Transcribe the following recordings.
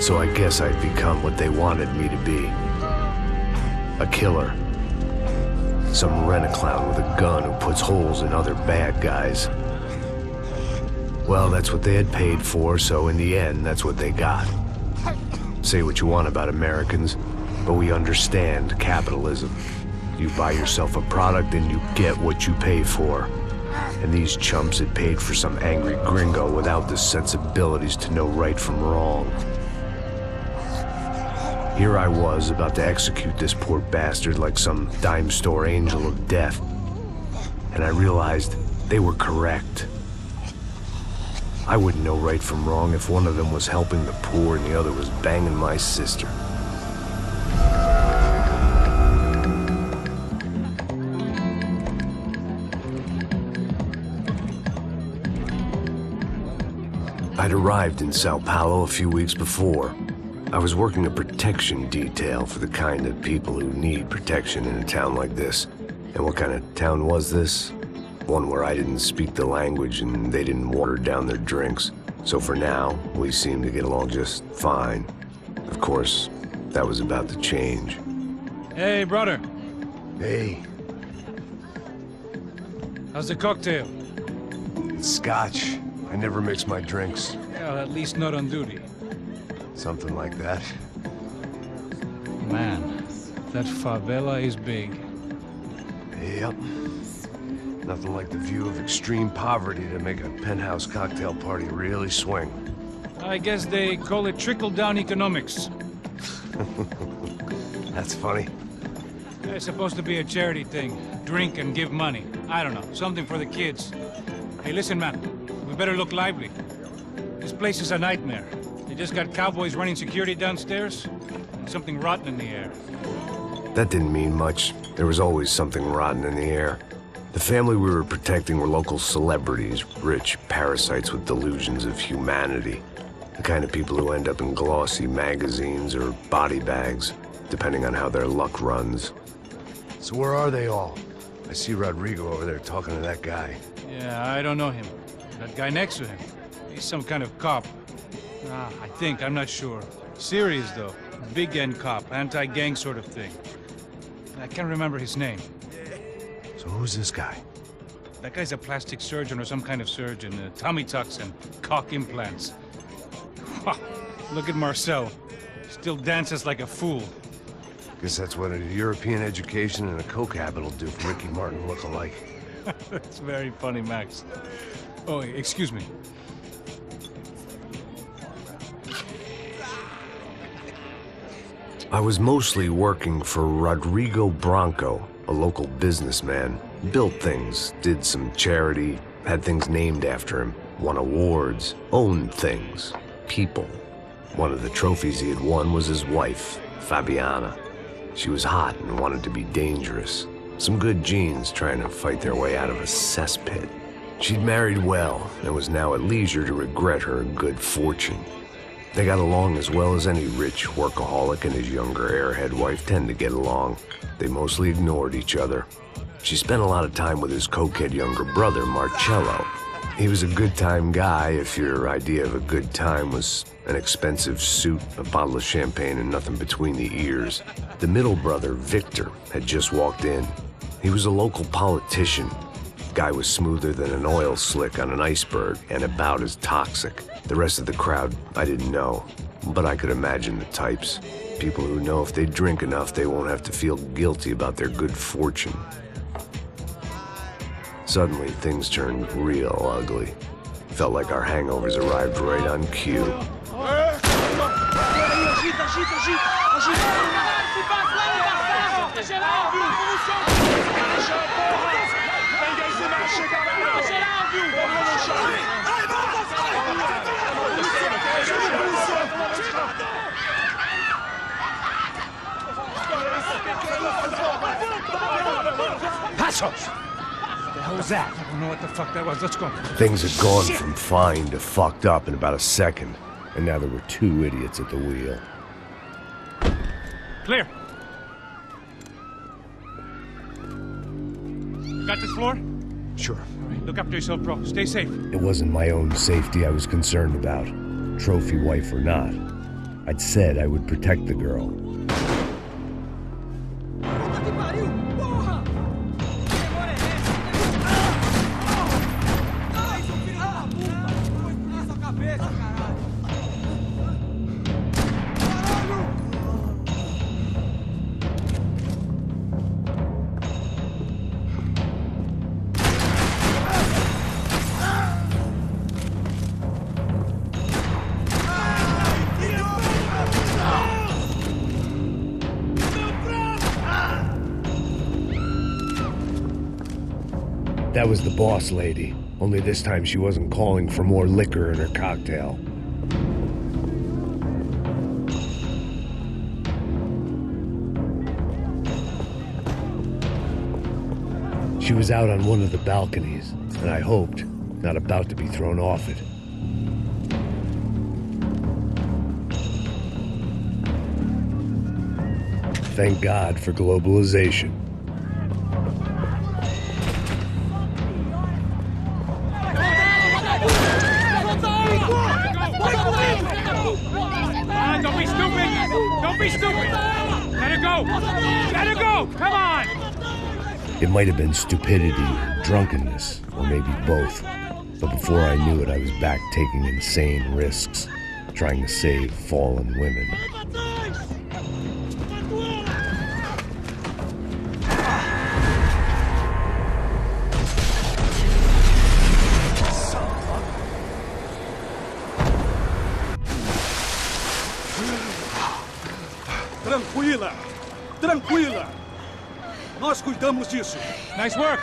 So I guess I'd become what they wanted me to be. A killer. Some rent-a-clown with a gun who puts holes in other bad guys. Well, that's what they had paid for, so in the end, that's what they got. Say what you want about Americans, but we understand capitalism. You buy yourself a product and you get what you pay for. And these chumps had paid for some angry gringo without the sensibilities to know right from wrong. Here I was, about to execute this poor bastard like some dime store angel of death. And I realized they were correct. I wouldn't know right from wrong if one of them was helping the poor and the other was banging my sister. I'd arrived in Sao Paulo a few weeks before. I was working a protection detail for the kind of people who need protection in a town like this. And what kind of town was this? One where I didn't speak the language and they didn't water down their drinks. So for now, we seemed to get along just fine. Of course, that was about to change. Hey, brother. Hey. How's the cocktail? It's scotch. I never mix my drinks. Well, at least not on duty. Something like that. Man, that favela is big. Yep. Nothing like the view of extreme poverty to make a penthouse cocktail party really swing. I guess they call it trickle-down economics. That's funny. It's supposed to be a charity thing. Drink and give money. I don't know, something for the kids. Hey, listen, man. We better look lively. This place is a nightmare. They just got cowboys running security downstairs, and something rotten in the air. That didn't mean much. There was always something rotten in the air. The family we were protecting were local celebrities, rich parasites with delusions of humanity. The kind of people who end up in glossy magazines or body bags, depending on how their luck runs. So where are they all? I see Rodrigo over there talking to that guy. Yeah, I don't know him. That guy next to him, he's some kind of cop. I think, I'm not sure. Serious, though. Big N cop, anti-gang sort of thing. I can't remember his name. So who's this guy? That guy's a plastic surgeon or some kind of surgeon. Tummy tucks and cock implants. Look at Marcel. Still dances like a fool. Guess that's what a European education and a coke habit will do for Ricky Martin look-alike. That's very funny, Max. Oh, excuse me. I was mostly working for Rodrigo Branco, a local businessman. Built things, did some charity, had things named after him, won awards, owned things, people. One of the trophies he had won was his wife, Fabiana. She was hot and wanted to be dangerous. Some good genes trying to fight their way out of a cesspit. She'd married well and was now at leisure to regret her good fortune. They got along as well as any rich workaholic and his younger airhead wife tend to get along. They mostly ignored each other. She spent a lot of time with his cokehead younger brother, Marcello. He was a good-time guy if your idea of a good time was an expensive suit, a bottle of champagne, and nothing between the ears. The middle brother, Victor, had just walked in. He was a local politician. Guy was smoother than an oil slick on an iceberg and about as toxic. The rest of the crowd, I didn't know, but I could imagine the types. People who know if they drink enough, they won't have to feel guilty about their good fortune. Suddenly, things turned real ugly. Felt like our hangovers arrived right on cue. Passos! What the hell was that? I don't know what the fuck that was. Let's go. Things had gone from fine to fucked up in about a second, and now there were two idiots at the wheel. Clear. Got this floor? Sure. All right, look after yourself, bro. Stay safe. It wasn't my own safety I was concerned about, trophy wife or not. I'd said I would protect the girl. That was the boss lady, only this time she wasn't calling for more liquor in her cocktail. She was out on one of the balconies, and I hoped, not about to be thrown off it. Thank God for globalization. Don't be stupid! Don't be stupid! Let her go! Let her go! Come on! It might have been stupidity, drunkenness, or maybe both. But before I knew it, I was back taking insane risks, trying to save fallen women. Tranquila! Tranquila! Nós cuidamos disso. Nice work!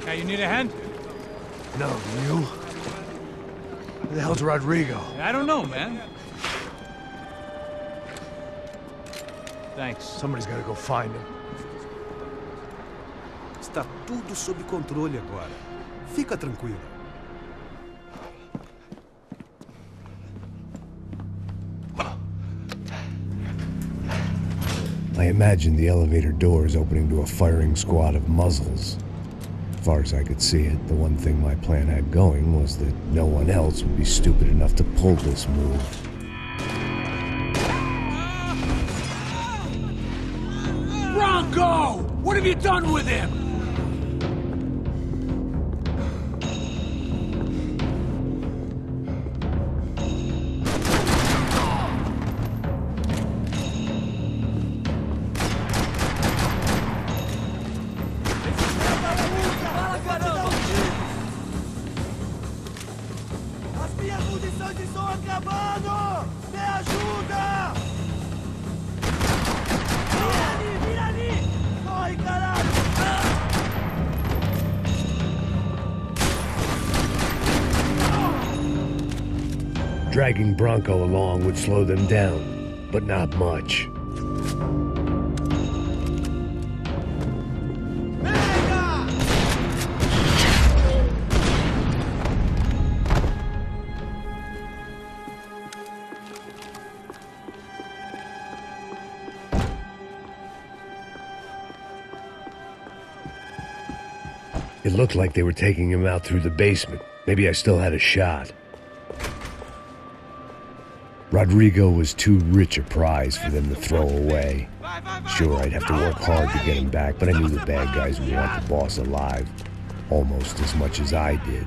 Hey, you need a hand? No, you? Where the hell's Rodrigo? I don't know, man. Thanks. Somebody's gotta go find him. Está tudo sob controle agora. Fica tranquila. I imagined the elevator doors opening to a firing squad of muzzles. As far as I could see it, the one thing my plan had going was that no one else would be stupid enough to pull this move. Bronco! What have you done with him? Dragging Bronco along would slow them down, but not much. It looked like they were taking him out through the basement. Maybe I still had a shot. Rodrigo was too rich a prize for them to throw away. Sure, I'd have to work hard to get him back, but I knew the bad guys would want the boss alive almost as much as I did.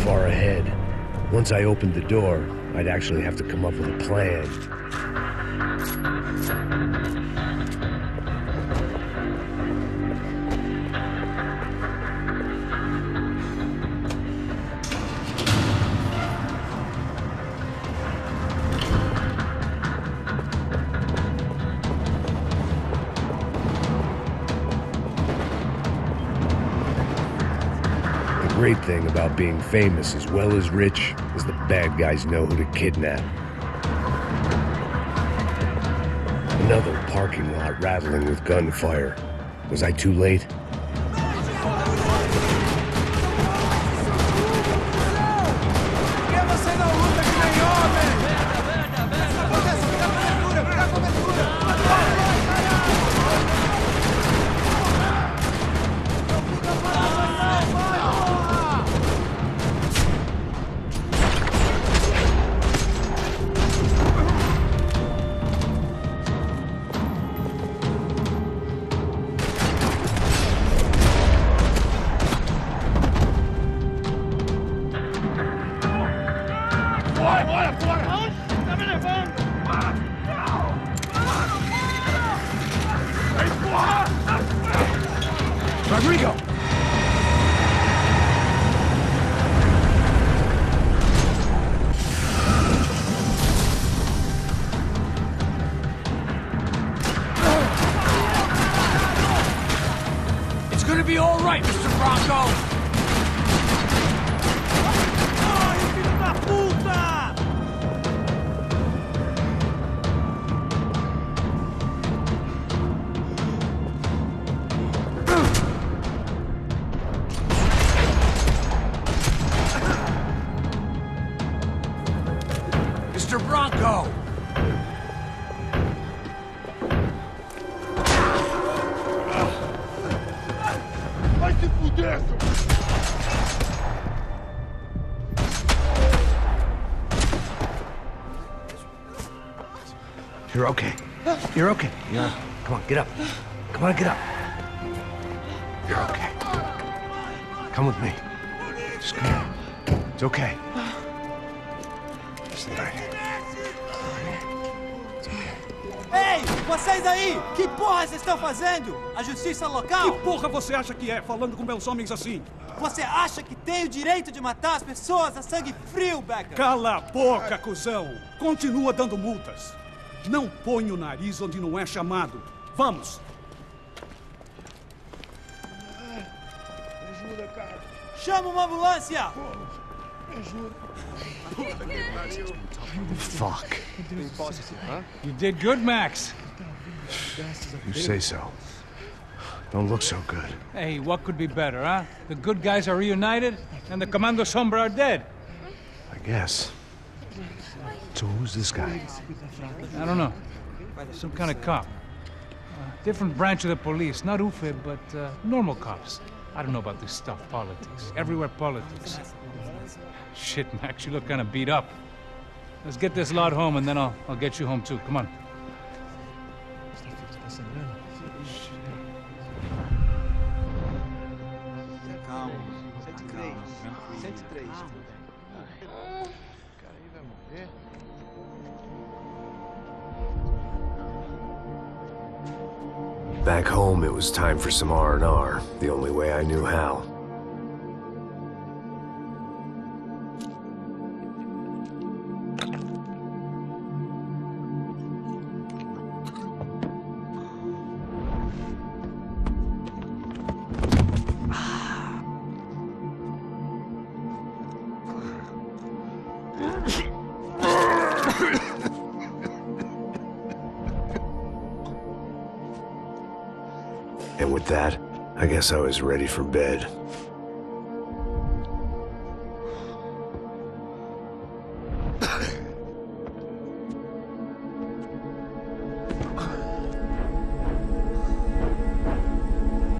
Far ahead. Once I opened the door, I'd actually have to come up with a plan. great thing about being famous as well as rich is the bad guys know who to kidnap. Another parking lot rattling with gunfire. Was I too late? Rodrigo! It's gonna be all right, Mr. Bronco! Ai, filho da puta! Mr. Bronco! Vai se fuder, You're okay. You're okay. Come on, get up. Come on, get up. You're okay. Come with me. Just come here. It's okay. Just right here. Ei, vocês aí! Que porra vocês estão fazendo? A justiça local? Que porra você acha que é, falando com meus homens assim? Você acha que tem o direito de matar as pessoas a sangue frio, Becker? Cala a boca, cuzão! Continua dando multas. Não põe o nariz onde não é chamado. Vamos! Me ajuda, cara. Chama uma ambulância! Me ajuda. Fuck. You did good, Max. You say so. Don't look so good. Hey, what could be better, huh? The good guys are reunited, and the Commando Sombra are dead. I guess. So who's this guy? I don't know. Some kind of cop. Different branch of the police. Not UFE, but normal cops. I don't know about this stuff, politics. Everywhere politics. Shit, Max, you look kind of beat up. Let's get this lot home, and then I'll get you home, too. Come on. Calma, 103. 103. Cara, aí vai morrer. Back home, it was time for some R&R, the only way I knew how. And with that, I guess I was ready for bed.